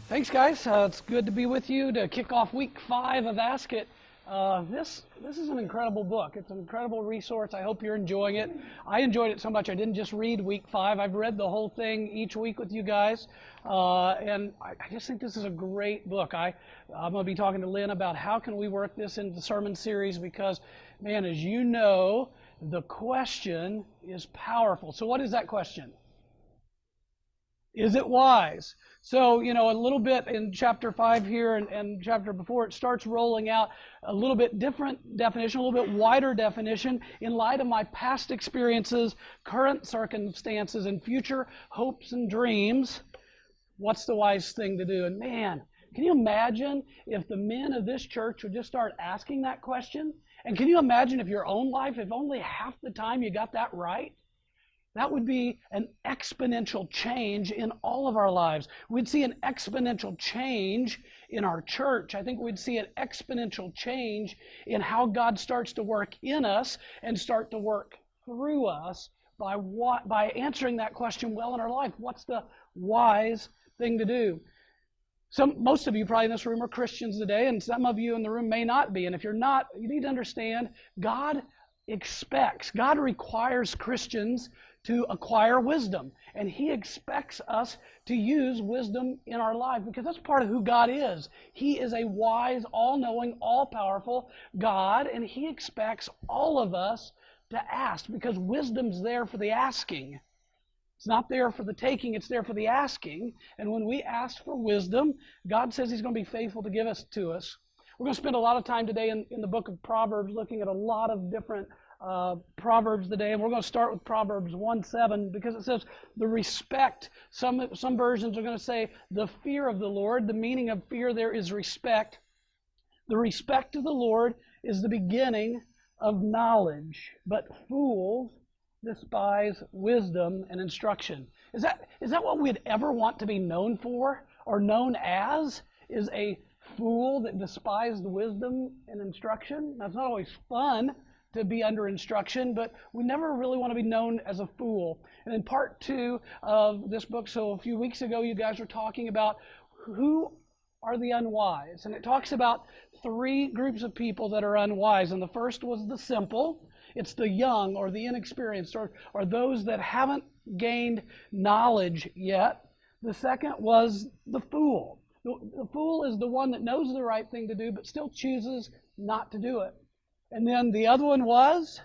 Thanks, guys. It's good to be with you to kick off week 5 of Ask It. This is an incredible book. It's an incredible resource. I hope you're enjoying it. I enjoyed it so much I didn't just read week 5. I've read the whole thing each week with you guys. And I just think this is a great book. I'm going to be talking to Lynn about how can we work this into the sermon series because, man, as you know, the question is powerful. So what is that question? Is it wise? So, a little bit in chapter 5 here and chapter before, it starts rolling out a little bit different definition, a little bit wider definition in light of my past experiences, current circumstances, and future hopes and dreams. What's the wise thing to do? And man, can you imagine if the men of this church would just start asking that question? And can you imagine if your own life, if only half the time you got that right? That would be an exponential change in all of our lives. We'd see an exponential change in our church. I think we'd see an exponential change in how God starts to work in us and start to work through us by answering that question well in our life. What's the wise thing to do? Most of you probably in this room are Christians today, and some of you in the room may not be. And if you're not, you need to understand God requires Christians to acquire wisdom. And He expects us to use wisdom in our life because that's part of who God is. He is a wise, all-knowing, all-powerful God, and He expects all of us to ask because wisdom's there for the asking. It's not there for the taking, it's there for the asking. And when we ask for wisdom, God says He's going to be faithful to give us to us. We're going to spend a lot of time today in the book of Proverbs looking at a lot of different Proverbs today, and we're going to start with Proverbs 1:7 because it says the respect. Some versions are going to say the fear of the Lord. The meaning of fear there is respect. The respect of the Lord is the beginning of knowledge, but fools despise wisdom and instruction. Is that what we'd ever want to be known for or known as? Is a fool that despised wisdom and instruction? That's not always fun to be under instruction, but we never really want to be known as a fool. And in part 2 of this book, so a few weeks ago, you guys were talking about who are the unwise. And it talks about 3 groups of people that are unwise. And the first was the simple. It's the young or the inexperienced or those that haven't gained knowledge yet. The second was the fool. The fool is the one that knows the right thing to do but still chooses not to do it. And then the other one was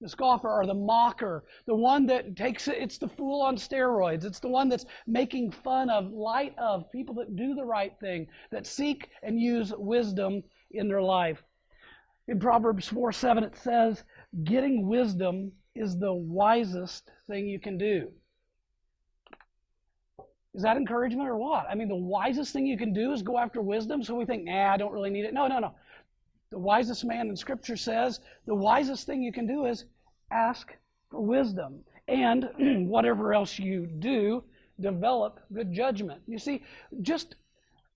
the scoffer or the mocker, the one that it's the fool on steroids. It's the one that's making fun of, light of people that do the right thing, that seek and use wisdom in their life. In Proverbs 4:7 it says, getting wisdom is the wisest thing you can do. Is that encouragement or what? I mean, the wisest thing you can do is go after wisdom, so we think, I don't really need it. No. The wisest man in Scripture says the wisest thing you can do is ask for wisdom. And whatever else you do, develop good judgment. You see, just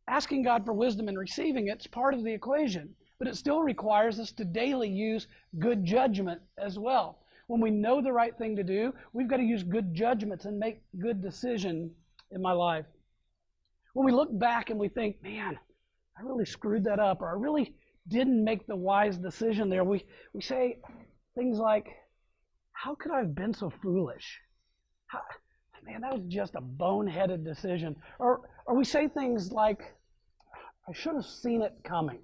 asking God for wisdom and receiving it's part of the equation. But it still requires us to daily use good judgment as well. When we know the right thing to do, we've got to use good judgments and make good decisions in my life. When we look back and we think, man, I really screwed that up, or I really didn't make the wise decision there, we say things like, how could I have been so foolish? Man, that was just a boneheaded decision. Or we say things like, I should have seen it coming.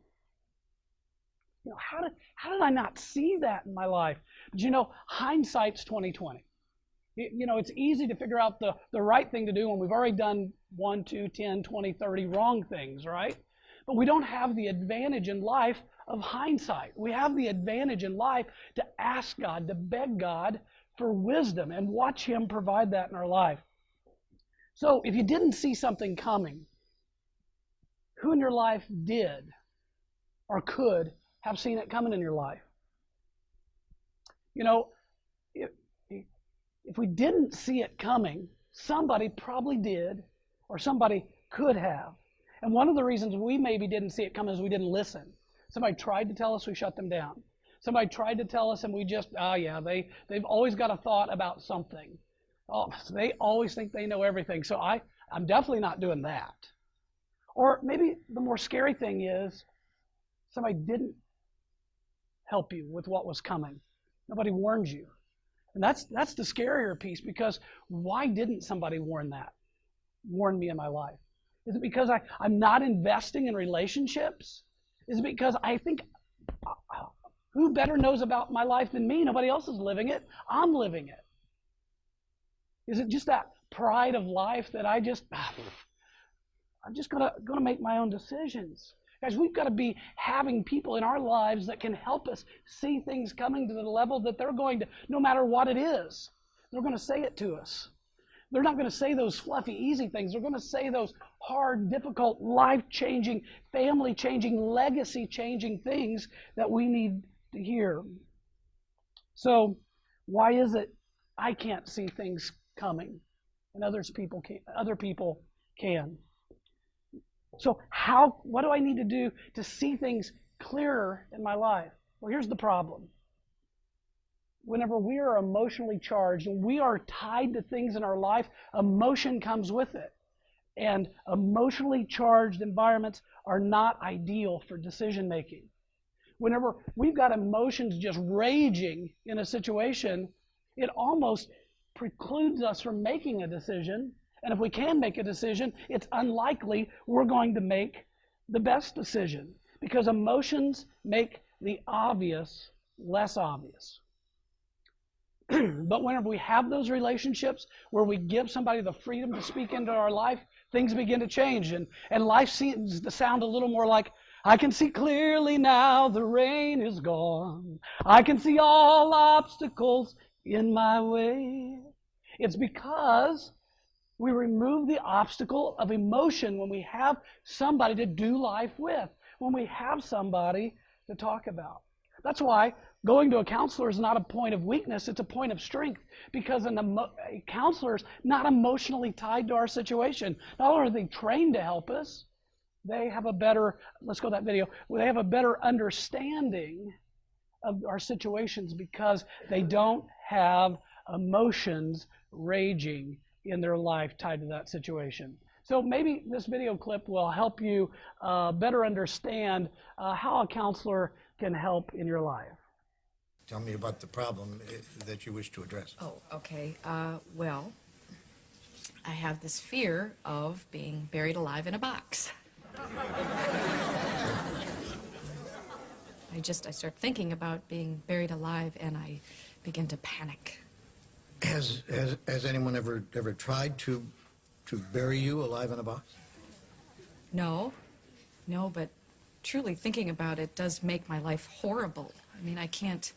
How did I not see that in my life? But hindsight's 20/20. It's easy to figure out the right thing to do when we've already done 1, 2, 10, 20, 30 wrong things, right? But we don't have the advantage in life of hindsight. We have the advantage in life to ask God, to beg God for wisdom and watch Him provide that in our life. So if you didn't see something coming, who in your life did or could have seen it coming in your life? If we didn't see it coming, somebody probably did or somebody could have. And one of the reasons we maybe didn't see it coming is we didn't listen. Somebody tried to tell us, we shut them down. Somebody tried to tell us and we just, they've always got a thought about something. Oh, so they always think they know everything. So I'm definitely not doing that. Or maybe the more scary thing is somebody didn't help you with what was coming. Nobody warned you. And that's the scarier piece, because why didn't somebody warn me in my life? Is it because I'm not investing in relationships? Is it because I think, who better knows about my life than me? Nobody else is living it. I'm living it. Is it just that pride of life that I'm just gonna make my own decisions? Guys, we've got to be having people in our lives that can help us see things coming to the level that they're going to, no matter what it is, they're going to say it to us. They're not going to say those fluffy, easy things. They're going to say those hard, difficult, life-changing, family-changing, legacy-changing things that we need to hear. So why is it I can't see things coming and other people can? So what do I need to do to see things clearer in my life? Well, here's the problem. Whenever we are emotionally charged and we are tied to things in our life, emotion comes with it. And emotionally charged environments are not ideal for decision making. Whenever we've got emotions just raging in a situation, it almost precludes us from making a decision. And if we can make a decision, it's unlikely we're going to make the best decision, because emotions make the obvious less obvious. But whenever we have those relationships where we give somebody the freedom to speak into our life, things begin to change. And life seems to sound a little more like, I can see clearly now the rain is gone. I can see all obstacles in my way. It's because we remove the obstacle of emotion when we have somebody to do life with, when we have somebody to talk about. That's why going to a counselor is not a point of weakness, it's a point of strength, because a counselor is not emotionally tied to our situation. Not only are they trained to help us, they have a better, let's go to that video, they have a better understanding of our situations because they don't have emotions raging in their life tied to that situation. So maybe this video clip will help you better understand how a counselor can help in your life. Tell me about the problem that you wish to address. Oh, okay. Well, I have this fear of being buried alive in a box. I start thinking about being buried alive and I begin to panic. Has anyone ever tried to bury you alive in a box? No, but truly thinking about it does make my life horrible. I mean, I can't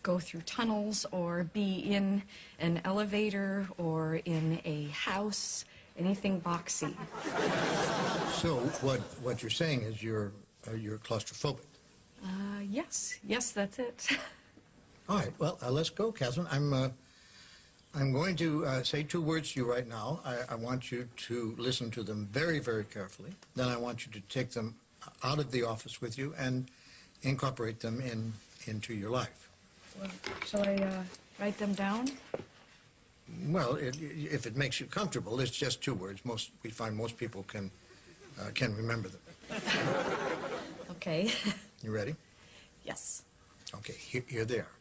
go through tunnels or be in an elevator or in a house, anything boxy. So what you're saying is you're claustrophobic. Yes, that's it. All right, well, let's go, Catherine. I'm going to say 2 words to you right now. I want you to listen to them very, very carefully. Then I want you to take them out of the office with you and incorporate them into your life. Well, shall I write them down? Well, if it makes you comfortable, it's just 2 words. We find most people can remember them. Okay. You ready? Yes. Okay, here they are.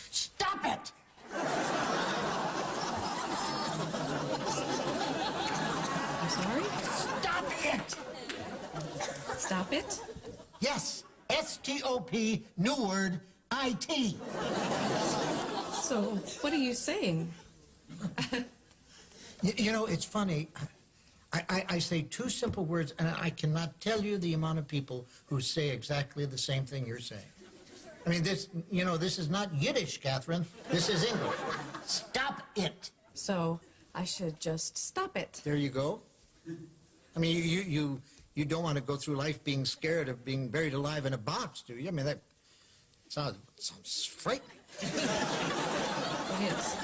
Stop it! I'm sorry? Stop it! Stop it? Yes, S-T-O-P, new word, I-T. So, what are you saying? You know, it's funny. I say 2 simple words, and I cannot tell you the amount of people who say exactly the same thing you're saying. I mean, this is not Yiddish, Catherine. This is English. Stop it. So, I should just stop it. There you go. I mean, you don't want to go through life being scared of being buried alive in a box, do you? I mean, that sounds frightening. It is.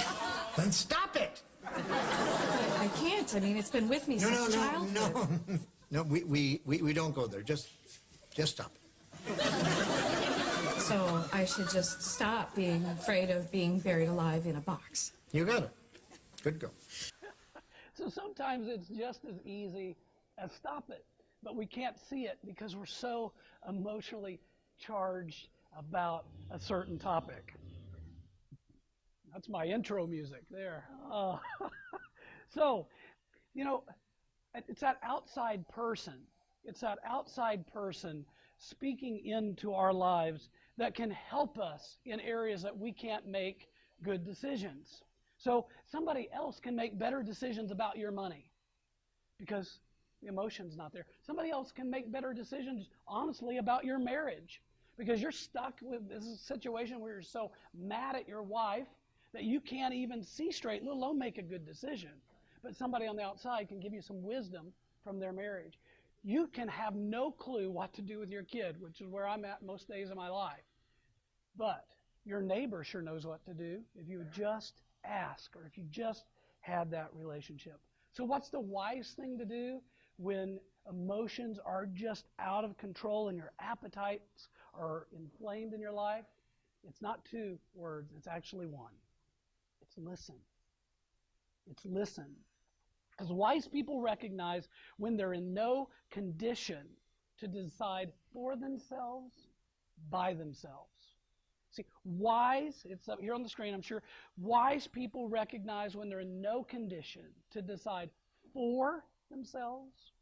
Then stop it. I can't. I mean, it's been with me since childhood. No, we don't go there. Just stop it. So I should just stop being afraid of being buried alive in a box. You got it. Good go. So sometimes it's just as easy as stop it. but we can't see it because we're so emotionally charged about a certain topic. That's my intro music there. So, you know, it's that outside person. It's that outside person speaking into our lives that can help us in areas that we can't make good decisions. So somebody else can make better decisions about your money because the emotion's not there. Somebody else can make better decisions, honestly, about your marriage because you're stuck with this situation where you're so mad at your wife that you can't even see straight, let alone make a good decision. But somebody on the outside can give you some wisdom from their marriage. You can have no clue what to do with your kid, which is where I'm at most days of my life. But your neighbor sure knows what to do if you would just ask or if you just had that relationship. So what's the wise thing to do when emotions are just out of control and your appetites are inflamed in your life? It's not 2 words, it's actually 1. It's listen. It's listen. Because wise people recognize when they're in no condition to decide for themselves, by themselves. See, wise, it's up here on the screen, I'm sure, wise people recognize when they're in no condition to decide for themselves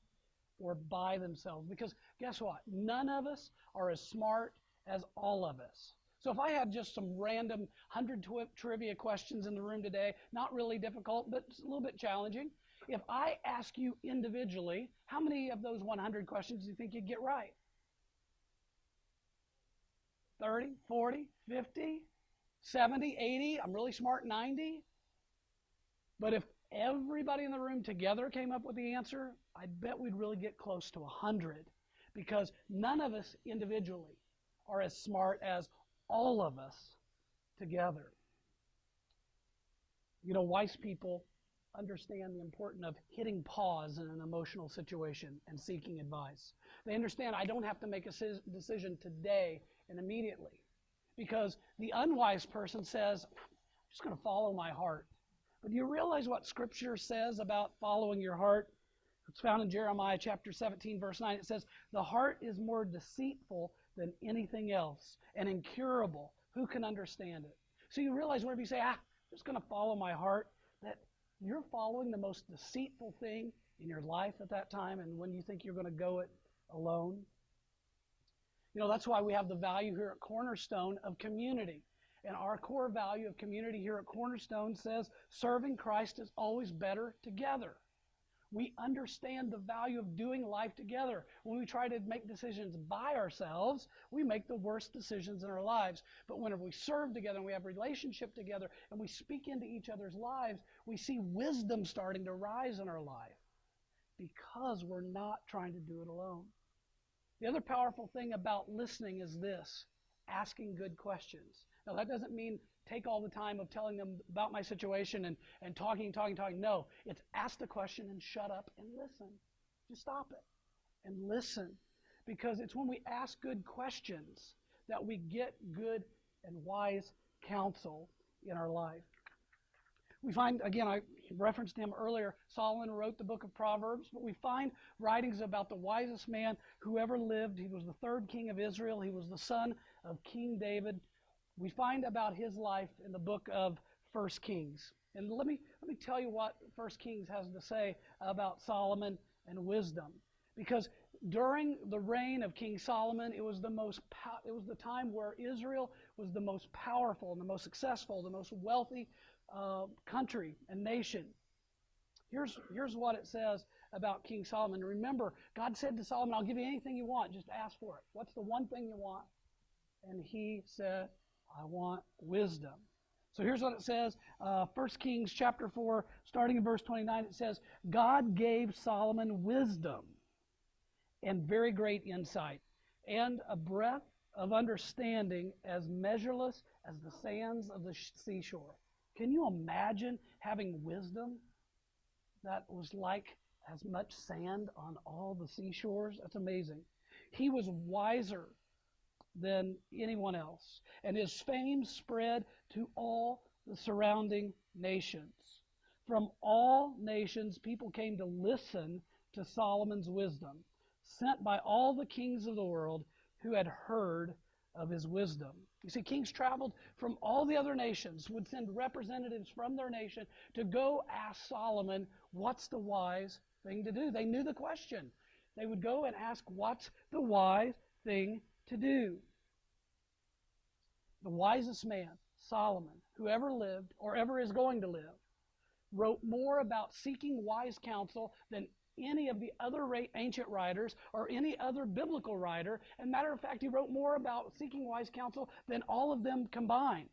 or by themselves. Because guess what? None of us are as smart as all of us. So if I had just some random 100 trivia questions in the room today, not really difficult, but a little bit challenging, if I ask you individually, how many of those 100 questions do you think you'd get right? 30, 40, 50, 70, 80, I'm really smart, 90? But if everybody in the room together came up with the answer, I bet we'd really get close to 100 because none of us individually are as smart as all of us together. You know, wise people understand the importance of hitting pause in an emotional situation and seeking advice. They understand I don't have to make a decision today and immediately because the unwise person says, I'm just going to follow my heart. But do you realize what Scripture says about following your heart? It's found in Jeremiah chapter 17, verse 9. It says, the heart is more deceitful than anything else and incurable. Who can understand it? So you realize whenever you say, I'm just going to follow my heart, that you're following the most deceitful thing in your life at that time and when you think you're going to go it alone. You know, that's why we have the value here at Cornerstone of community. And our core value of community here at Cornerstone says serving Christ is always better together. We understand the value of doing life together. When we try to make decisions by ourselves, we make the worst decisions in our lives. But whenever we serve together and we have relationship together and we speak into each other's lives, we see wisdom starting to rise in our life because we're not trying to do it alone. The other powerful thing about listening is this: asking good questions. Now, that doesn't mean take all the time of telling them about my situation and talking. No, it's ask the question and shut up and listen. Just stop it and listen. Because it's when we ask good questions that we get good and wise counsel in our life. We find, again, I referenced him earlier, Solomon wrote the book of Proverbs, but we find writings about the wisest man who ever lived. He was the 3rd king of Israel. He was the son of King David. We find about his life in the book of 1 Kings. And let me tell you what 1 Kings has to say about Solomon and wisdom. Because during the reign of King Solomon, it was the time where Israel was the most powerful and the most successful, the most wealthy country and nation. Here's what it says about King Solomon. Remember, God said to Solomon, I'll give you anything you want, just ask for it. What's the one thing you want? And he said, I want wisdom. So here's what it says, 1 Kings chapter 4, starting in verse 29, it says, God gave Solomon wisdom and very great insight, and a breadth of understanding as measureless as the sands of the seashore. Can you imagine having wisdom that was like as much sand on all the seashores? That's amazing. He was wiser than anyone else, and his fame spread to all the surrounding nations. From all nations, people came to listen to Solomon's wisdom. sent by all the kings of the world who had heard of his wisdom. You see, kings traveled from all the other nations, would send representatives from their nation to go ask Solomon, what's the wise thing to do? They knew the question. They would go and ask, what's the wise thing to do? The wisest man, Solomon, who ever lived or ever is going to live, wrote more about seeking wise counsel than any of the other ancient writers or any other biblical writer. And matter of fact, he wrote more about seeking wise counsel than all of them combined.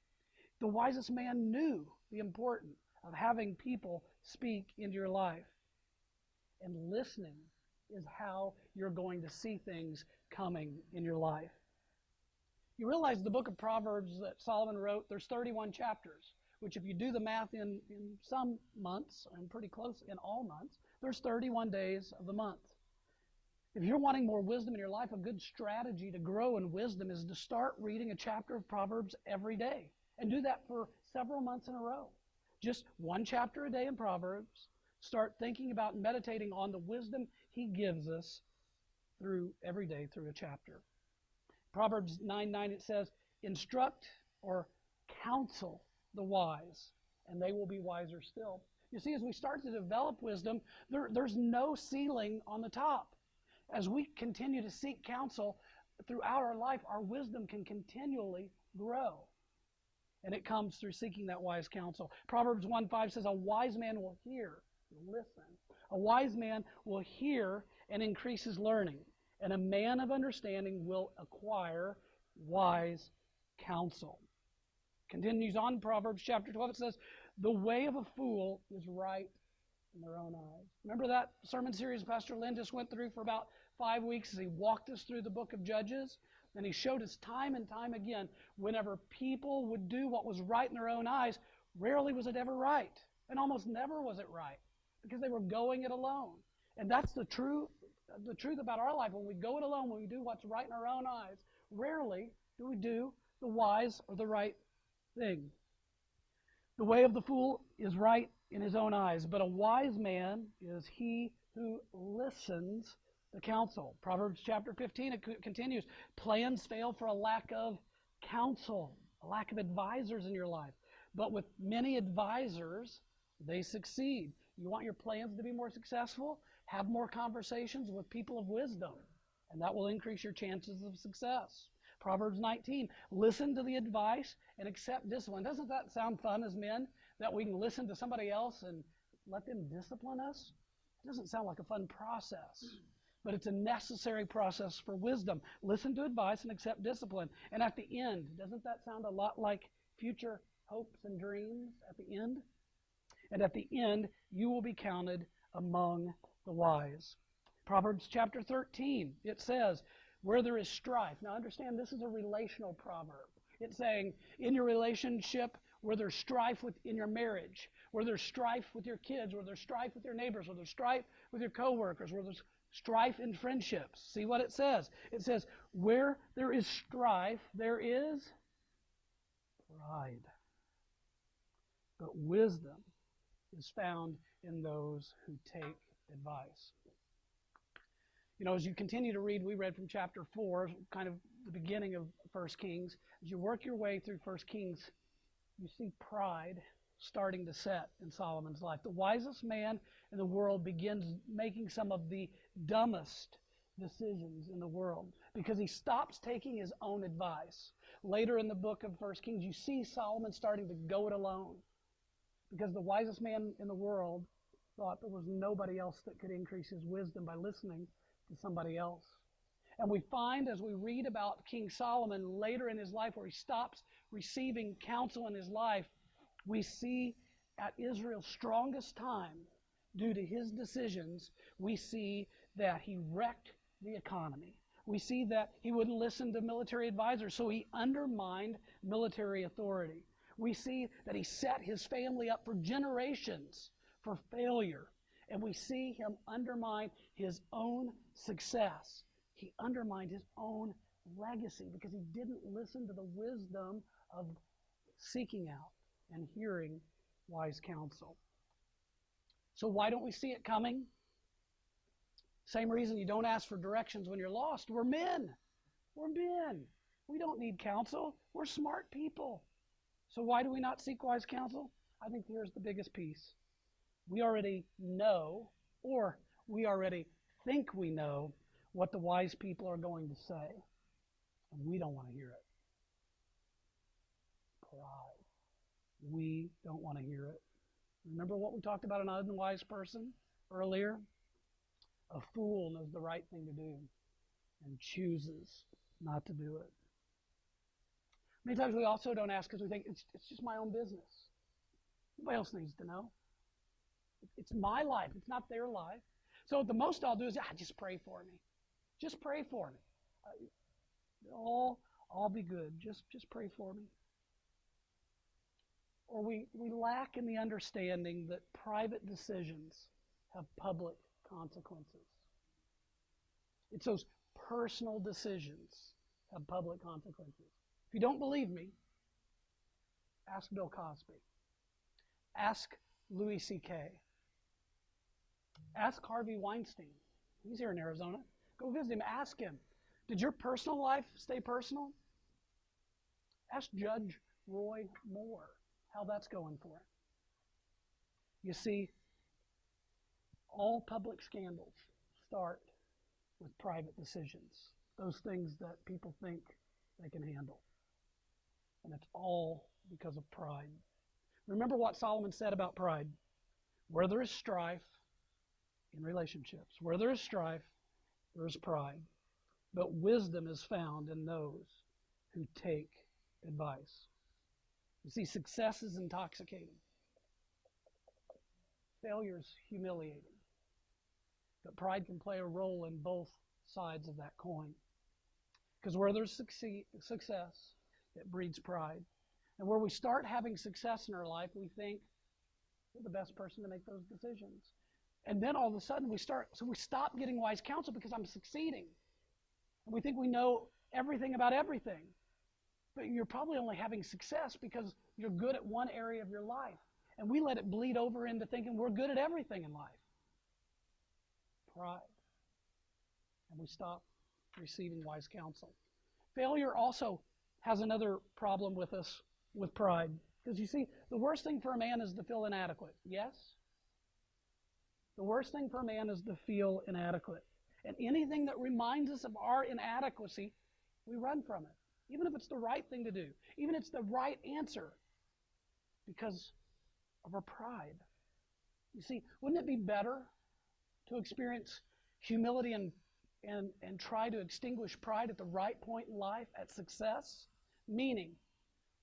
The wisest man knew the importance of having people speak into your life. And listening is how you're going to see things coming in your life. You realize the book of Proverbs that Solomon wrote, there's 31 chapters, which if you do the math in some months, and pretty close in all months, there's 31 days of the month. If you're wanting more wisdom in your life, a good strategy to grow in wisdom is to start reading a chapter of Proverbs every day. And do that for several months in a row. Just one chapter a day in Proverbs. Start thinking about and meditating on the wisdom he gives us through every day through a chapter. Proverbs 9:9, it says, instruct or counsel the wise, and they will be wiser still. You see, as we start to develop wisdom, there's no ceiling on the top. As we continue to seek counsel throughout our life, our wisdom can continually grow. And it comes through seeking that wise counsel. Proverbs 1:5 says, a wise man will hear, listen. A wise man will hear and increase his learning. And a man of understanding will acquire wise counsel. Continues on in Proverbs chapter 12. It says, the way of a fool is right in their own eyes. Remember that sermon series Pastor Lynn just went through for about 5 weeks as he walked us through the book of Judges? And he showed us time and time again, whenever people would do what was right in their own eyes, rarely was it ever right. And almost never was it right, because they were going it alone. And that's the truth about our life. When we go it alone, when we do what's right in our own eyes, rarely do we do the wise or the right thing. The way of the fool is right in his own eyes, but a wise man is he who listens to counsel. Proverbs chapter 15, it continues, plans fail for a lack of counsel, a lack of advisors in your life. But with many advisors, they succeed. You want your plans to be more successful? Have more conversations with people of wisdom, and that will increase your chances of success. Proverbs 19, listen to the advice and accept discipline. Doesn't that sound fun as men, that we can listen to somebody else and let them discipline us? It doesn't sound like a fun process, but it's a necessary process for wisdom. Listen to advice and accept discipline. And at the end, doesn't that sound a lot like future hopes and dreams at the end? And at the end, you will be counted among the wise. Proverbs chapter 13, it says, where there is strife. Now understand, this is a relational proverb. It's saying, in your relationship, where there's strife in your marriage, where there's strife with your kids, where there's strife with your neighbors, where there's strife with your coworkers, where there's strife in friendships. See what it says? It says, where there is strife, there is pride. But wisdom is found in those who take advice. You know, as you continue to read, we read from chapter 4, kind of the beginning of 1 Kings. As you work your way through 1 Kings, you see pride starting to set in Solomon's life. The wisest man in the world begins making some of the dumbest decisions in the world because he stops taking his own advice. Later in the book of 1 Kings, you see Solomon starting to go it alone because the wisest man in the world thought there was nobody else that could increase his wisdom by listening to somebody else. And we find as we read about King Solomon later in his life where he stops receiving counsel in his life, we see at Israel's strongest time, due to his decisions, we see that he wrecked the economy. We see that he wouldn't listen to military advisors, so he undermined military authority. We see that he set his family up for generations for failure. And we see him undermine his own success. He undermined his own legacy because he didn't listen to the wisdom of seeking out and hearing wise counsel. So why don't we see it coming? Same reason you don't ask for directions when you're lost. We're men. We're men. We don't need counsel. We're smart people. So why do we not seek wise counsel? I think here's the biggest piece. We already know, or we already think we know, what the wise people are going to say. And we don't want to hear it. Pride. We don't want to hear it. Remember what we talked about an unwise person earlier? A fool knows the right thing to do and chooses not to do it. Many times we also don't ask because we think it's just my own business. Nobody else needs to know. It's my life. It's not their life. So the most I'll do is, just pray for me. Just pray for me. I'll be good. Just pray for me. Or we lack in the understanding that private decisions have public consequences. It's those personal decisions have public consequences. If you don't believe me, ask Bill Cosby. Ask Louis C.K. Ask Harvey Weinstein. He's here in Arizona. Go visit him. Ask him, did your personal life stay personal? Ask Judge Roy Moore how that's going for him. You see, all public scandals start with private decisions, those things that people think they can handle. And it's all because of pride. Remember what Solomon said about pride. Where there is strife in relationships, where there is strife, there is pride. But wisdom is found in those who take advice. You see, success is intoxicating. Failure is humiliating. But pride can play a role in both sides of that coin. Because where there's success, it breeds pride. And where we start having success in our life, we think we're the best person to make those decisions. And then all of a sudden we stop getting wise counsel because I'm succeeding. And we think we know everything about everything. But you're probably only having success because you're good at one area of your life. And we let it bleed over into thinking we're good at everything in life. Pride. And we stop receiving wise counsel. Failure also has another problem with us, with pride. Because you see, the worst thing for a man is to feel inadequate. Yes? The worst thing for a man is to feel inadequate. And anything that reminds us of our inadequacy, we run from it. Even if it's the right thing to do. Even if it's the right answer. Because of our pride. You see, wouldn't it be better to experience humility and try to extinguish pride at the right point in life, at success? Meaning,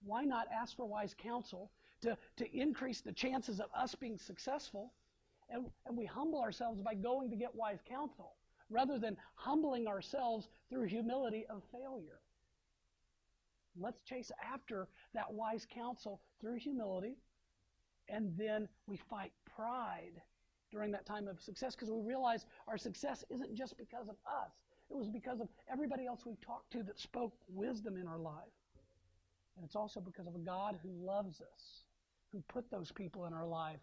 why not ask for wise counsel to increase the chances of us being successful? And we humble ourselves by going to get wise counsel, rather than humbling ourselves through humility of failure. Let's chase after that wise counsel through humility, and then we fight pride during that time of success, because we realize our success isn't just because of us. It was because of everybody else we talked to that spoke wisdom in our life. And it's also because of a God who loves us, who put those people in our life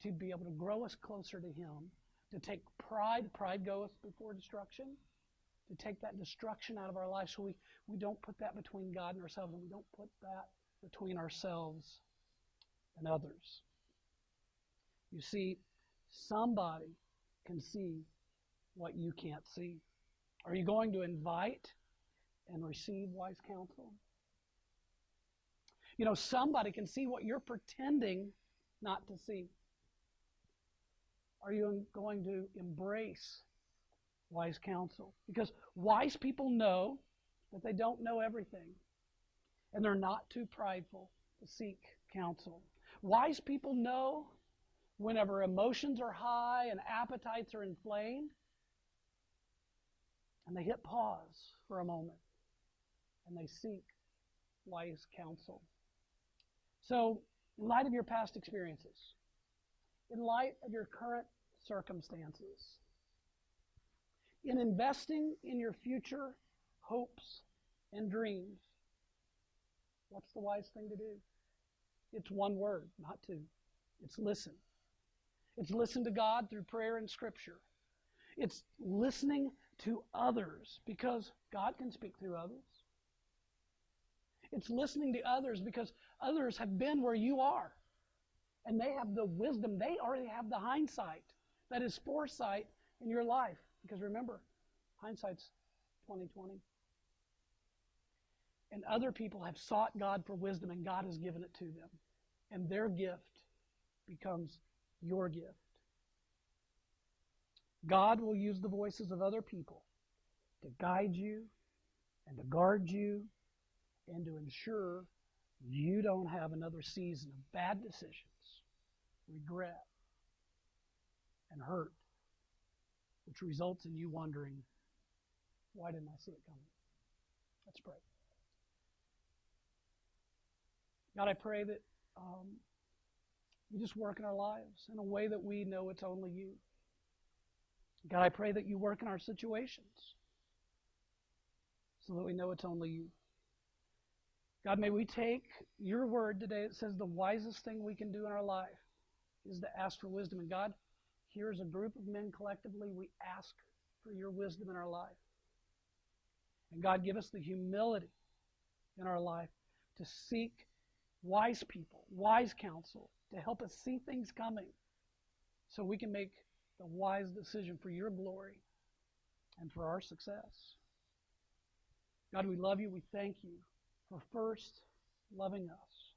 to be able to grow us closer to Him, to take pride goeth before destruction, to take that destruction out of our life so we don't put that between God and ourselves, and we don't put that between ourselves and others. You see, somebody can see what you can't see. Are you going to invite and receive wise counsel? You know, somebody can see what you're pretending not to see. Are you going to embrace wise counsel? Because wise people know that they don't know everything, and they're not too prideful to seek counsel. Wise people know whenever emotions are high and appetites are inflamed, and they hit pause for a moment, and they seek wise counsel. So, in light of your past experiences, in light of your current circumstances, in investing in your future hopes and dreams, what's the wise thing to do? It's one word, not two. It's listen. It's listen to God through prayer and Scripture. It's listening to others because God can speak through others. It's listening to others because others have been where you are. And they have the wisdom. They already have the hindsight. That is foresight in your life. Because remember, hindsight's 20/20. And other people have sought God for wisdom, and God has given it to them. And their gift becomes your gift. God will use the voices of other people to guide you and to guard you and to ensure you don't have another season of bad decisions, regret, and hurt, which results in you wondering, why didn't I see it coming? Let's pray. God, I pray that you just work in our lives in a way that we know it's only you. God, I pray that you work in our situations so that we know it's only you. God, may we take your word today that says the wisest thing we can do in our life is to ask for wisdom. And God, here as a group of men collectively, we ask for your wisdom in our life. And God, give us the humility in our life to seek wise people, wise counsel, to help us see things coming so we can make the wise decision for your glory and for our success. God, we love you. We thank you for first loving us.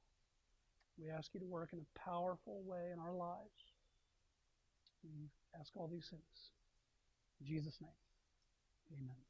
We ask you to work in a powerful way in our lives. We ask all these things. In Jesus' name, amen.